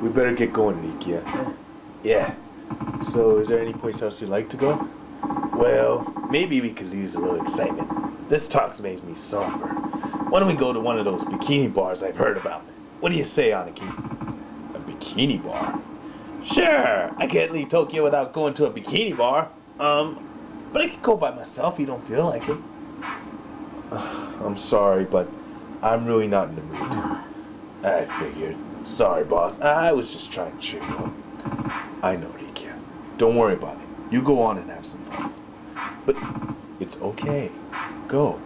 We better get going, Nikia. Yeah. So, is there any place else you'd like to go? Well, maybe we could lose a little excitement. This talk's made me somber. Why don't we go to one of those bikini bars I've heard about? What do you say, Aniki? A bikini bar? Sure, I can't leave Tokyo without going to a bikini bar. But I could go by myself if you don't feel like it. I'm sorry, but I'm really not in the mood. I figured. Sorry, boss. I was just trying to cheer you up. I know, Rikia. Don't worry about it. You go on and have some fun. But it's okay. Go.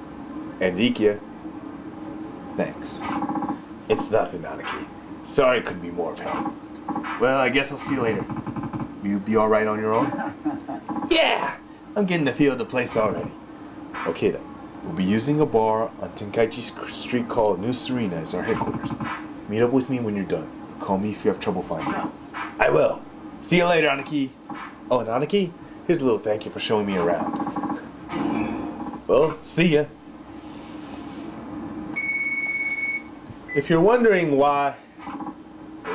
And Rikia, thanks. It's nothing, Aniki. Sorry I couldn't be more of help. Well, I guess I'll see you later. You be alright on your own? Yeah! I'm getting the feel of the place already. Okay then. We'll be using a bar on Tenkaichi Street called New Serena as our headquarters. Meet up with me when you're done. Call me if you have trouble finding me. I will. See you later, Aniki. Oh, and Aniki, here's a little thank you for showing me around. Well, see ya. If you're wondering why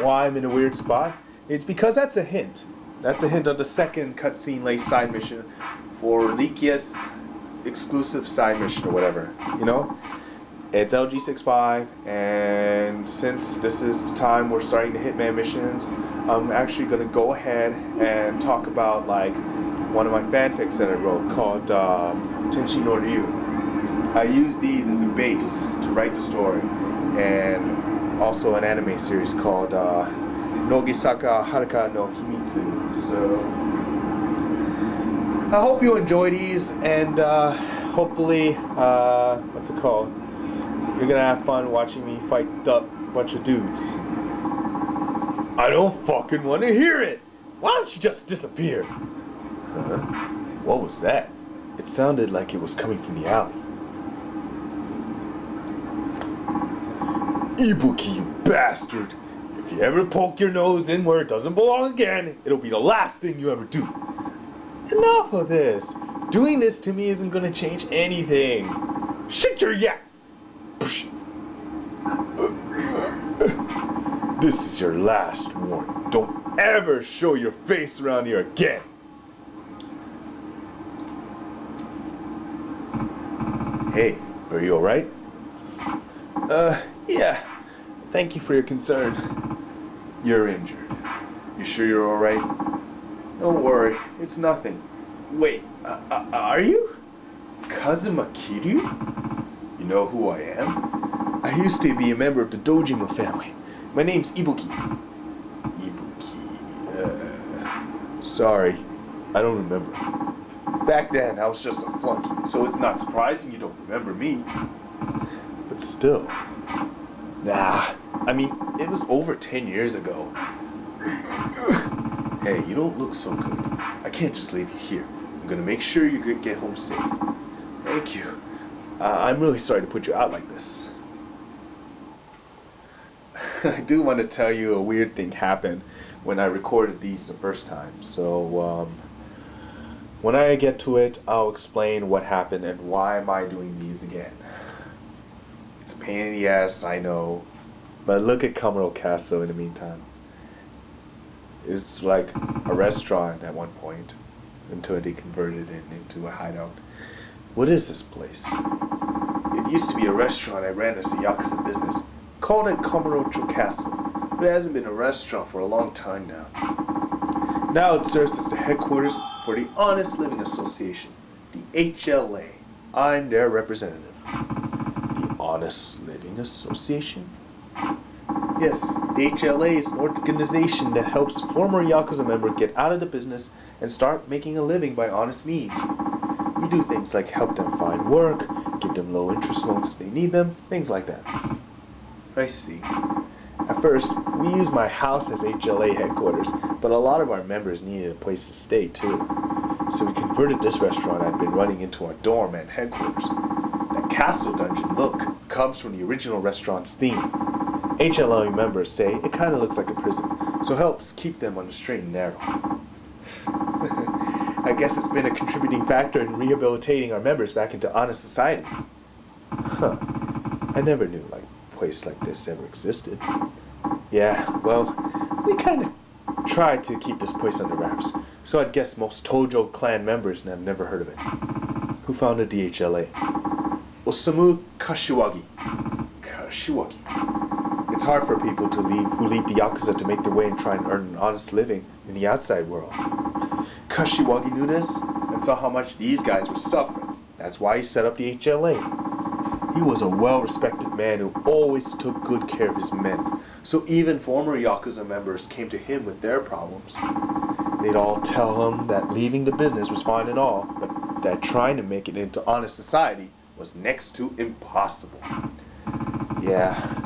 I'm in a weird spot, it's because that's a hint. That's a hint of the second cutscene-laced side mission for Rikia's exclusive side mission or whatever. You know? It's LG65, and since this is the time we're starting the Hitman missions, I'm actually going to go ahead and talk about like one of my fanfics that I wrote called Tenshi no Ryu. I use these as a base to write the story, and also an anime series called Nogisaka Haruka no Himitsu. So I hope you enjoy these, and hopefully, what's it called? You're gonna have fun watching me fight a bunch of dudes. I don't fucking want to hear it! Why don't you just disappear? Huh? What was that? It sounded like it was coming from the alley. Ibuki, you bastard! If you ever poke your nose in where it doesn't belong again, it'll be the last thing you ever do. Enough of this. Doing this to me isn't gonna change anything. Shut your yak! This is your last warning. Don't ever show your face around here again. Hey, are you alright? Yeah. Thank you for your concern. You're injured. You sure you're alright? Don't worry, it's nothing. Wait, are you? Kazuma Kiryu? You know who I am? I used to be a member of the Dojima family. My name's Ibuki. Ibuki, sorry, I don't remember. Back then, I was just a flunky, so it's not surprising you don't remember me. But still. Nah, I mean, it was over 10 years ago. Hey, you don't look so good. I can't just leave you here. I'm gonna make sure you get home safe. Thank you. I'm really sorry to put you out like this. I do want to tell you a weird thing happened when I recorded these the first time. So, when I get to it, I'll explain what happened and why am I doing these again. It's a pain in the ass, I know. But look at Kamuro Castle in the meantime. It's like a restaurant at one point until they converted it into a hideout. What is this place? It used to be a restaurant I ran as a Yakuza business. Called it Kamurocho Castle, but it hasn't been a restaurant for a long time now. Now it serves as the headquarters for the Honest Living Association, the HLA. I'm their representative. The Honest Living Association? Yes, the HLA is an organization that helps former Yakuza members get out of the business and start making a living by honest means. We do things like help them find work, give them low interest loans if they need them, things like that. I see. At first, we used my house as HLA headquarters, but a lot of our members needed a place to stay too. So we converted this restaurant I'd been running into our dorm and headquarters. That castle dungeon look comes from the original restaurant's theme. HLA members say it kind of looks like a prison, so helps keep them on the straight and narrow. I guess it's been a contributing factor in rehabilitating our members back into honest society. Huh. I never knew a place like this ever existed. Yeah, well, We kind of tried to keep this place under wraps, so I'd guess most Tojo clan members have never heard of it. Who founded the HLA? Osamu Kashiwagi. Kashiwagi. It's hard for people who leave the Yakuza to make their way and try and earn an honest living in the outside world. Kashiwagi knew this and saw how much these guys were suffering. That's why he set up the HLA. He was a well-respected man who always took good care of his men. So even former Yakuza members came to him with their problems. They'd all tell him that leaving the business was fine and all, but that trying to make it into honest society was next to impossible. Yeah,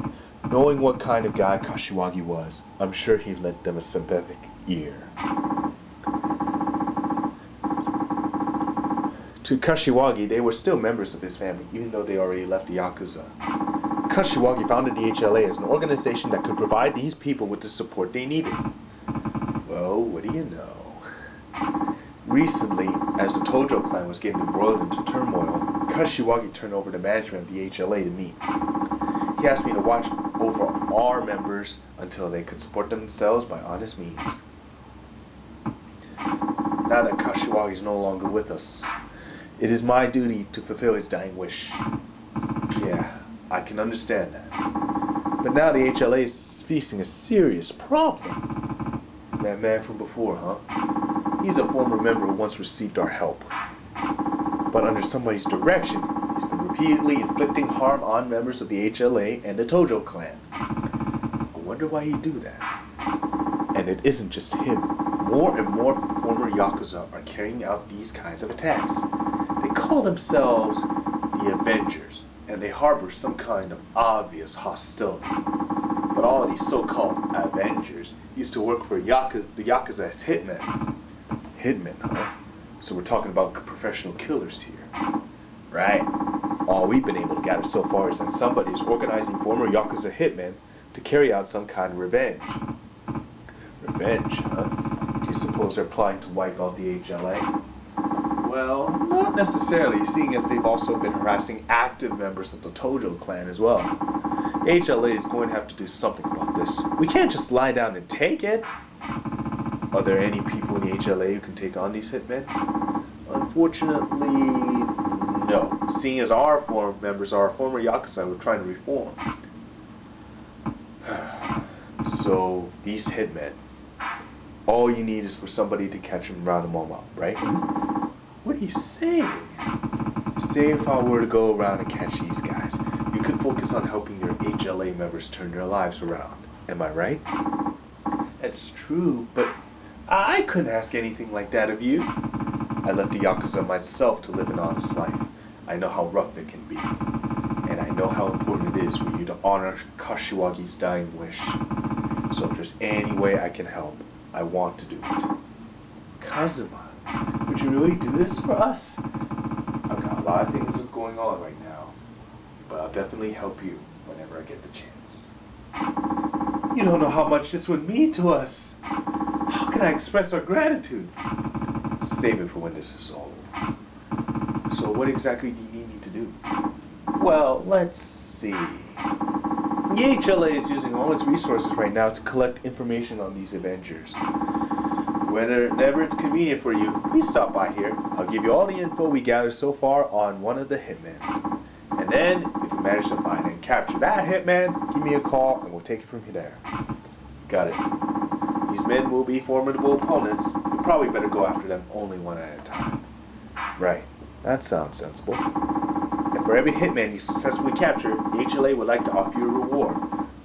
knowing what kind of guy Kashiwagi was, I'm sure he lent them a sympathetic ear. To Kashiwagi, they were still members of his family, even though they already left the Yakuza. Kashiwagi founded the HLA as an organization that could provide these people with the support they needed. Well, what do you know? Recently, as the Tojo clan was getting embroiled into turmoil, Kashiwagi turned over the management of the HLA to me. He asked me to watch over our members until they could support themselves by honest means. Now that Kashiwagi is no longer with us, it is my duty to fulfill his dying wish. Yeah, I can understand that. But now the HLA is facing a serious problem. That man from before, huh? He's a former member who once received our help. But under somebody's direction, he's been repeatedly inflicting harm on members of the HLA and the Tojo clan. I wonder why he'd do that. And it isn't just him. More and more former Yakuza are carrying out these kinds of attacks. They call themselves the Avengers, and they harbor some kind of obvious hostility. But all of these so-called Avengers used to work for the Yakuza as hitmen. Hitmen, huh? So we're talking about professional killers here. Right. All we've been able to gather so far is that somebody is organizing former Yakuza hitmen to carry out some kind of revenge. Revenge, huh? Do you suppose they're plotting to wipe out the HLA? Well, not necessarily, seeing as they've also been harassing active members of the Tojo clan as well. HLA is going to have to do something about this. We can't just lie down and take it. Are there any people in the HLA who can take on these hitmen? Unfortunately, no. Seeing as our former members are former Yakuza we're trying to reform. So, these hitmen, all you need is for somebody to catch them and round them all up, right? What are you saying? Say if I were to go around and catch these guys, you could focus on helping your HLA members turn their lives around. Am I right? That's true, but I couldn't ask anything like that of you. I left the Yakuza myself to live an honest life. I know how rough it can be. And I know how important it is for you to honor Kashiwagi's dying wish. So if there's any way I can help, I want to do it. Kazuma, would you really do this for us? I've got a lot of things going on right now, but I'll definitely help you whenever I get the chance. You don't know how much this would mean to us. How can I express our gratitude? Save it for when this is all over. So what exactly do you need me to do? Well, let's see. The HLA is using all its resources right now to collect information on these Avengers. Whenever it's convenient for you, please stop by here. I'll give you all the info we gathered so far on one of the hitmen. And then, if you manage to find and capture that hitman, give me a call and we'll take it from there. Got it. These men will be formidable opponents. You probably better go after them only one at a time. Right. That sounds sensible. And for every hitman you successfully capture, the HLA would like to offer you a reward.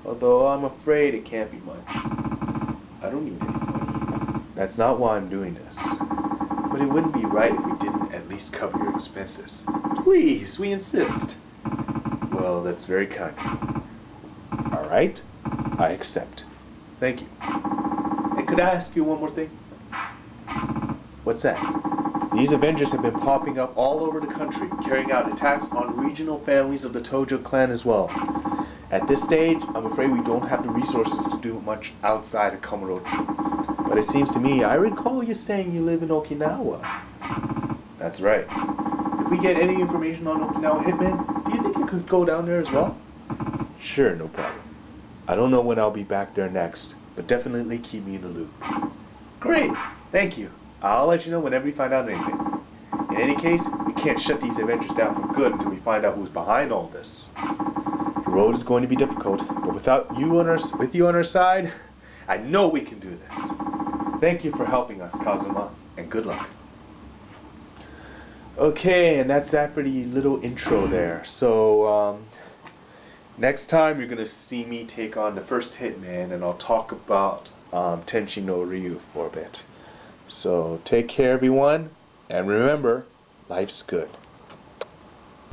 Although I'm afraid it can't be much. I don't need any money. That's not why I'm doing this. But it wouldn't be right if we didn't at least cover your expenses. Please, we insist. Well, that's very kind of you. Alright, I accept. Thank you. And could I ask you one more thing? What's that? These Avengers have been popping up all over the country, carrying out attacks on regional families of the Tojo clan as well. At this stage, I'm afraid we don't have the resources to do much outside of Kamurocho. But it seems to me, I recall you saying you live in Okinawa. That's right. If we get any information on Okinawa hitmen, do you think you could go down there as well? Sure, no problem. I don't know when I'll be back there next, but definitely keep me in the loop. Great, thank you. I'll let you know whenever we find out anything. In any case, we can't shut these adventures down for good until we find out who's behind all this. The road is going to be difficult, but with you on our side, I know we can do this. Thank you for helping us, Kazuma, and good luck. Okay, and that's that for the little intro there. So, next time you're going to see me take on the first Hitman, and I'll talk about Tenchi no Ryu for a bit. So, take care everyone, and remember, life's good.